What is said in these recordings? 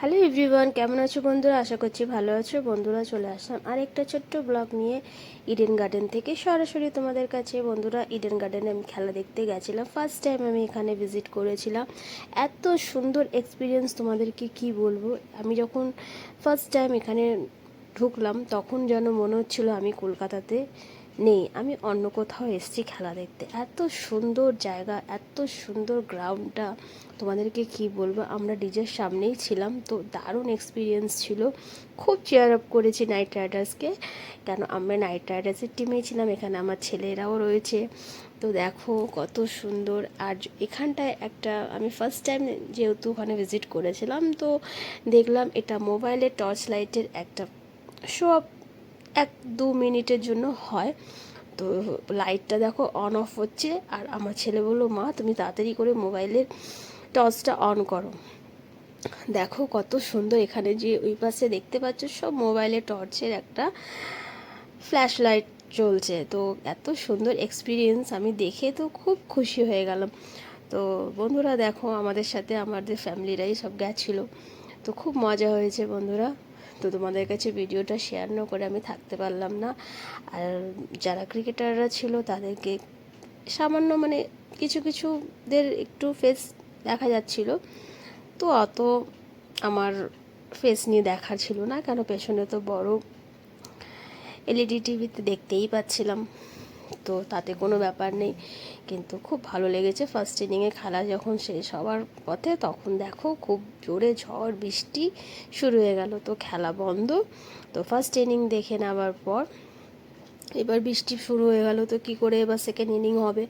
Hello everyone, কেমন আছো বন্ধুরা? আশা করছি ভালো আছো। বন্ধুরা, চলে আসলাম আরেকটা ছোট্ট ব্লগ নিয়ে ইডেন গার্ডেন থেকে সরাসরি তোমাদের কাছে। বন্ধুরা, ইডেন গার্ডেনে আমি খেলা দেখতে গেছিলাম। ফার্স্ট টাইম আমি এখানে ভিজিট করেছিলাম। এত সুন্দর এক্সপিরিয়েন্স তোমাদেরকে কি বলবো। আমি যখন ফার্স্ট টাইম এখানে ঢুকলাম তখন যেন মনে হচ্ছিলো আমি কলকাতাতে নেই, আমি অন্য কোথাও এসেছি খেলা দেখতে। এত সুন্দর জায়গা, এত সুন্দর গ্রাউন্ডটা, তোমাদেরকে কি বলবো। আমরা ডিজের সামনেই ছিলাম, তো দারুণ এক্সপিরিয়েন্স ছিল। খুব চেয়ার আপ করেছি নাইট রাইডার্সকে, কেন আমরা নাইট রাইডার্সের টিমেই ছিলাম। এখানে আমার ছেলেরাও রয়েছে। তো দেখো কত সুন্দর। আর এখানটায় একটা, আমি ফার্স্ট টাইম যেহেতু ওখানে ভিজিট করেছিলাম, তো দেখলাম এটা মোবাইলের টর্চ লাইটের একটা শো আপ 1-2 মিনিটের জন্য হয়। তো লাইটটা দেখো অন অফ হচ্ছে, আর আমার ছেলে বললো, মা তুমি তাড়াতাড়ি করে মোবাইলের টর্চটা অন করো। দেখো কত সুন্দর। এখানে যে ওই পাশে দেখতে পাচ্ছ সব মোবাইলের টর্চের একটা ফ্ল্যাশ লাইট চলছে। তো এত সুন্দর এক্সপিরিয়েন্স, আমি দেখে তো খুব খুশি হয়ে গেলাম। তো বন্ধুরা দেখো, আমাদের সাথে আমাদের ফ্যামিলিরাই সব গেছিলো। তো খুব মজা হয়েছে বন্ধুরা। তো তোমাদের কাছে ভিডিওটা শেয়ার না করে আমি থাকতে পারলাম না। আর যারা ক্রিকেটাররা ছিল তাদেরকে সামান্য মানে কিছু কিছুদের একটু ফেস দেখা যাচ্ছিল। তো অত আমার ফেস নিয়ে দেখার ছিল না, কেন পেছনে তো বড় এলইডি টিভিতে দেখতেই পাচ্ছিলাম। তো তাতে কোনো ব্যাপার নেই, কিন্তু খুব ভালো লেগেছে। ফার্স্ট ইনিংয়ে খেলা যখন শেষ হওয়ার পথে, তখন দেখো খুব জোরে ঝড় বৃষ্টি শুরু হয়ে গেল, তো খেলা বন্ধ। তো ফার্স্ট ইনিং দেখে নেওয়ার পর এবার বৃষ্টি শুরু হয়ে গেল, তো কী করে এবার সেকেন্ড ইনিং হবে।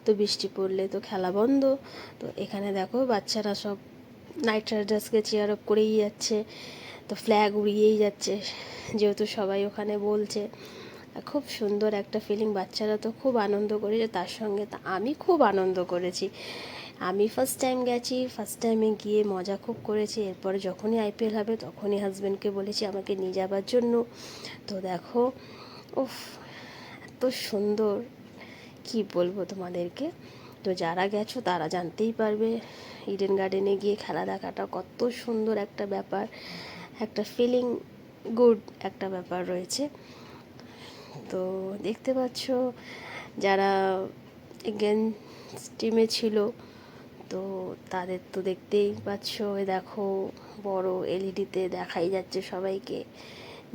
তো বৃষ্টি পড়লে তো খেলা বন্ধ। তো এখানে দেখো বাচ্চারা সব নাইট রাইডার্সকে চেয়ার আপ করেই যাচ্ছে, তো ফ্ল্যাগ উড়িয়েই যাচ্ছে, যেহেতু সবাই ওখানে বলছে। খুব সুন্দর একটা ফিলিং। বাচ্চারা তো খুব আনন্দ করেছে, তার সঙ্গে তা আমি খুব আনন্দ করেছি। আমি ফার্স্ট টাইম গেছি, ফার্স্ট টাইমে গিয়ে মজা খুব করেছি। এরপরে যখনই আইপিএল হবে তখনই হাজব্যান্ডকে বলেছি আমাকে নিয়ে যাবার জন্য। তো দেখো, উফ, এত সুন্দর, কি বলবো তোমাদেরকে। তো যারা গেছো তারা জানতেই পারবে ইডেন গার্ডেনে গিয়ে খেলা দেখাটা কত সুন্দর একটা ব্যাপার, একটা ফিলিং গুড একটা ব্যাপার রয়েছে। তো দেখতে পাচ্ছ যারা এগেনস্ট টিমে ছিল, তো তাদের তো দেখতেই পাচ্ছ। দেখো বড় এলইডিতে দেখাই যাচ্ছে সবাইকে,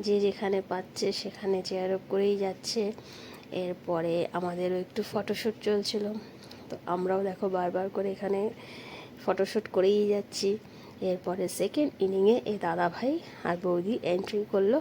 যে যেখানে পাচ্ছে সেখানে চেয়ার আপ করেই যাচ্ছে। এরপরে আমাদেরও একটু ফটোশ্যুট চলছিল, তো আমরাও দেখো বারবার করে এখানে ফটোশ্যুট করেই যাচ্ছি। এরপরে সেকেন্ড ইনিংয়ে এই দাদা ভাই আর বৌদি এন্ট্রি করলো।